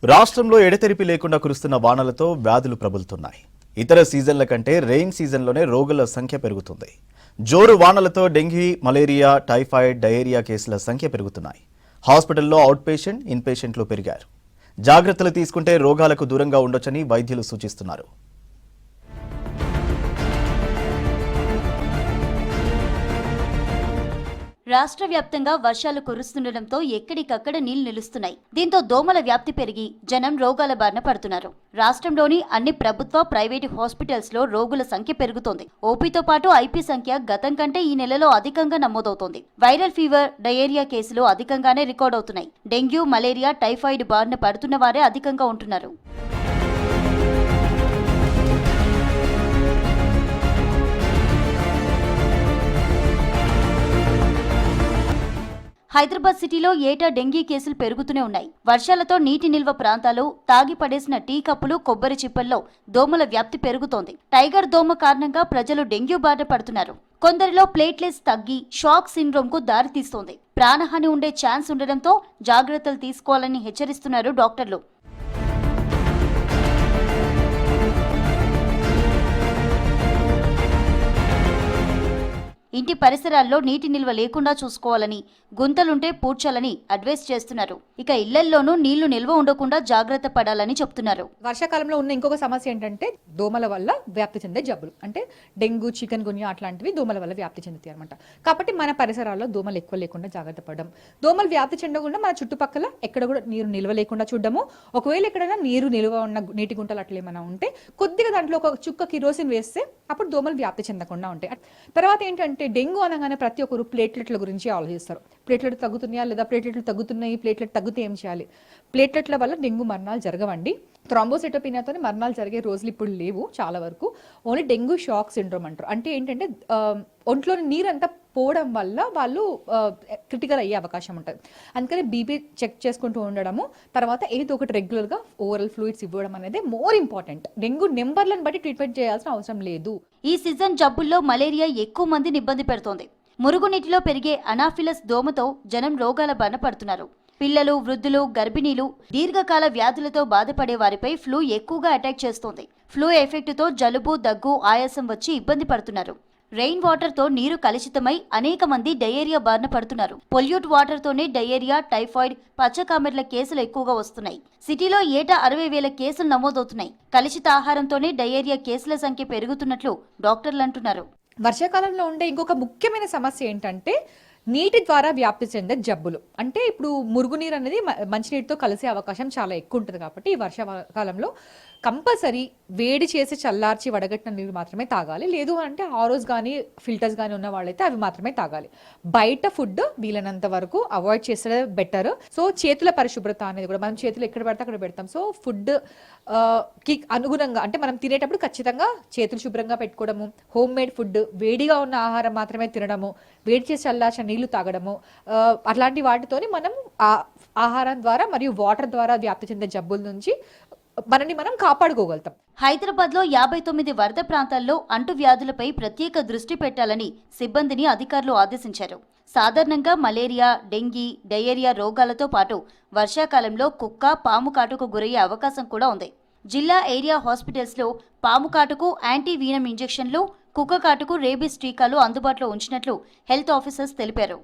రాష్ట్రంలో ఎడతెరిపి లేకుండా కురుస్తున్న వానలతో వ్యాధులు ప్రబలుతున్నాయి. ఇతర సీజన్ల కంటే రెయిన్ సీజన్లోనే రోగుల సంఖ్య పెరుగుతుంది. జోరు వానలతో డెంగీ, మలేరియా, టైఫాయిడ్, డయేరియా కేసుల సంఖ్య పెరుగుతున్నాయి. హాస్పిటల్లో అవుట్ పేషెంట్, ఇన్ పేషెంట్లు పెరిగారు. జాగ్రత్తలు తీసుకుంటే రోగాలకు దూరంగా ఉండొచ్చని వైద్యులు సూచిస్తున్నారు. రాష్ట్ర వ్యాప్తంగా వర్షాలు కురుస్తుండటంతో ఎక్కడికక్కడ నీళ్లు నిలుస్తున్నాయి. దీంతో దోమల వ్యాప్తి పెరిగి జనం రోగాల బారిన పడుతున్నారు. రాష్ట్రంలోని అన్ని ప్రభుత్వ, ప్రైవేటు హాస్పిటల్స్ లో రోగుల సంఖ్య పెరుగుతోంది. ఓపీతో పాటు ఐపీ సంఖ్య గతం కంటే ఈ నెలలో అధికంగా నమోదవుతోంది. వైరల్ ఫీవర్, డయేరియా కేసులు అధికంగానే రికార్డవుతున్నాయి. డెంగ్యూ, మలేరియా, టైఫాయిడ్ బారిన పడుతున్న వారే అధికంగా ఉంటున్నారు. హైదరాబాద్ సిటీలో ఏటా డెంగీ కేసులు పెరుగుతూనే ఉన్నాయి. వర్షాలతో నీటి నిల్వ ప్రాంతాలు, తాగి పడేసిన టీ కప్పులు, కొబ్బరి చిప్పల్లో దోమల వ్యాప్తి పెరుగుతోంది. టైగర్ దోమ కారణంగా ప్రజలు డెంగ్యూ బారిన పడుతున్నారు. కొందరిలో ప్లేట్లెట్స్ తగ్గి షాక్ సిండ్రోమ్ కు దారితీస్తోంది. ప్రాణహాని ఉండే ఛాన్స్ ఉండడంతో జాగ్రత్తలు తీసుకోవాలని హెచ్చరిస్తున్నారు డాక్టర్లు. ఇంటి పరిసరాల్లో నీటి నిల్వ లేకుండా చూసుకోవాలని, గుంతలుంటే పూడ్చాలని అడ్వైస్ చేస్తున్నారు. ఇక ఇళ్లల్లోనూ నీళ్లు నిల్వ ఉండకుండా జాగ్రత్త పడాలని చెప్తున్నారు. వర్షాకాలంలో ఉన్న ఇంకొక సమస్య ఏంటంటే దోమల వల్ల వ్యాప్తి చెందే జబ్బులు, అంటే డెంగ్యూ, చికెన్ గున్యా అట్లాంటివి దోమల వల్ల వ్యాప్తి చెందుతాయి అనమాట. కాబట్టి మన పరిసరాల్లో దోమలు ఎక్కువ లేకుండా జాగ్రత్త పడడం, దోమలు వ్యాప్తి చెందకుండా మన చుట్టుపక్కల ఎక్కడ కూడా నీరు నిల్వ లేకుండా చూడడము. ఒకవేళ ఎక్కడైనా నీరు నిల్వ ఉన్న నీటి గుంటలు అట్లా ఏమైనా ఉంటే కొద్దిగా దాంట్లో ఒక చుక్క కిరోసిన్ వేస్తే అప్పుడు దోమలు వ్యాప్తి చెందకుండా ఉంటాయి. తర్వాత ఏంటంటే డెంగ్యూ అనగానే ప్రతి ఒక్కరు ప్లేట్లెట్ల గురించి ఆలోచిస్తారు. ప్లేట్లెట్ తగ్గుతున్నాయా లేదా, ప్లేట్లెట్లు తగ్గుతున్నాయి, ప్లేట్లెట్ తగ్గితే ఏం చేయాలి? ప్లేట్లెట్ల వల్ల డెంగ్యూ మరణాలు జరగవండి. థ్రాంబోసైటోపినియాతో మరణాలు జరిగే రోజులు ఇప్పుడు లేవు చాలా వరకు. ఓన్లీ డెంగ్యూ షాక్ సిండ్రోమ్ అంటారు. అంటే ఏంటంటే ఒంట్లోని నీరంతా పోవడం వల్ల వాళ్ళు క్రిటికల్ అయ్యే అవకాశం ఉంటుంది. అందుకని బీపీ చెక్ చేసుకుంటూ ఉండడము, తర్వాత ఏదో ఒకటి రెగ్యులర్గా ఓరల్ ఫ్లూయిడ్స్ ఇవ్వడం అనేది మోర్ ఇంపార్టెంట్. డెంగ్యూ నెంబర్లను బట్టి ట్రీట్మెంట్ చేయాల్సిన అవసరం లేదు. ఈ సీజన్ జబ్బుల్లో మలేరియా ఎక్కువ మందిని ఇబ్బంది పెడుతోంది. మురుగునీటిలో పెరిగే అనాఫిలస్ దోమతో జనం రోగాల బారిన పడుతున్నారు. పిల్లలు, వృద్ధులు, గర్భిణీలు, దీర్ఘకాల వ్యాధులతో బాధపడే వారిపై ఫ్లూ ఎక్కువగా అటాక్ చేస్తోంది. ఫ్లూ ఎఫెక్ట్తో జలుబు, దగ్గు, ఆయాసం వచ్చి ఇబ్బంది పడుతున్నారు. రెయిన్ వాటర్ తో నీరు కలుషితమై అనేక మంది డయేరియా బారిన పడుతున్నారు. పొల్యూట్ వాటర్ తోనే డయేరియా, టైఫాయిడ్, పచ్చకామెర్ల కేసులు ఎక్కువగా వస్తున్నాయి. సిటీలో ఏటా 60,000 కేసులు నమోదవుతున్నాయి. కలుషిత ఆహారంతోనే డయేరియా కేసుల సంఖ్య పెరుగుతున్నట్లు డాక్టర్లు అంటున్నారు. వర్షాకాలంలో ఉండే ఇంకొక ముఖ్యమైన సమస్య ఏంటంటే నీటి ద్వారా వ్యాప్తి చెందే జబ్బులు. అంటే ఇప్పుడు మురుగునీరు అనేది మంచినీటితో కలిసే అవకాశం చాలా ఎక్కువ ఉంటుంది. కాబట్టి ఈ వర్షాకాలంలో కంపల్సరీ వేడి చేసి చల్లార్చి వడగట్టిన నీరు మాత్రమే తాగాలి. లేదు అంటే ఆరోస్ కానీ ఫిల్టర్స్ కానీ ఉన్న వాళ్ళైతే అవి మాత్రమే తాగాలి. బయట ఫుడ్ వీలైనంత వరకు అవాయిడ్ చేస్తే బెటర్. సో చేతుల పరిశుభ్రత అనేది కూడా, మనం చేతులు ఎక్కడ పడితే అక్కడ పెడతాం. సో ఫుడ్ కి అనుగుణంగా, అంటే మనం తినేటప్పుడు ఖచ్చితంగా చేతులు శుభ్రంగా పెట్టుకోవడము, హోమ్ మేడ్ ఫుడ్, వేడిగా ఉన్న ఆహారం మాత్రమే తినడము, వేడి చేసి చల్లార్చిన నీళ్లు తాగడము, అట్లాంటి వాటితోని మనం ఆహారం ద్వారా మరియు వాటర్ ద్వారా వ్యాప్తి చెందే జబ్బుల నుంచి మనని మనం కాపాడుకోగలుగుతాం. హైదరాబాద్ లో 59 వరద ప్రాంతాల్లో అంటువ్యాధులపై ప్రత్యేక దృష్టి పెట్టాలని సిబ్బందిని అధికారులు ఆదేశించారు. సాధారణంగా మలేరియా, డెంగీ, డయేరియా రోగాలతో పాటు వర్షాకాలంలో కుక్క, పాము కాటుకు గురయ్యే అవకాశం కూడా ఉంది. జిల్లా ఏరియా హాస్పిటల్స్ లో పాము కాటుకు యాంటీ వీనం ఇంజెక్షన్లు, కుక్క కాటుకు రేబీస్ టీకాలు అందుబాటులో ఉంచినట్లు హెల్త్ ఆఫీసర్స్ తెలిపారు.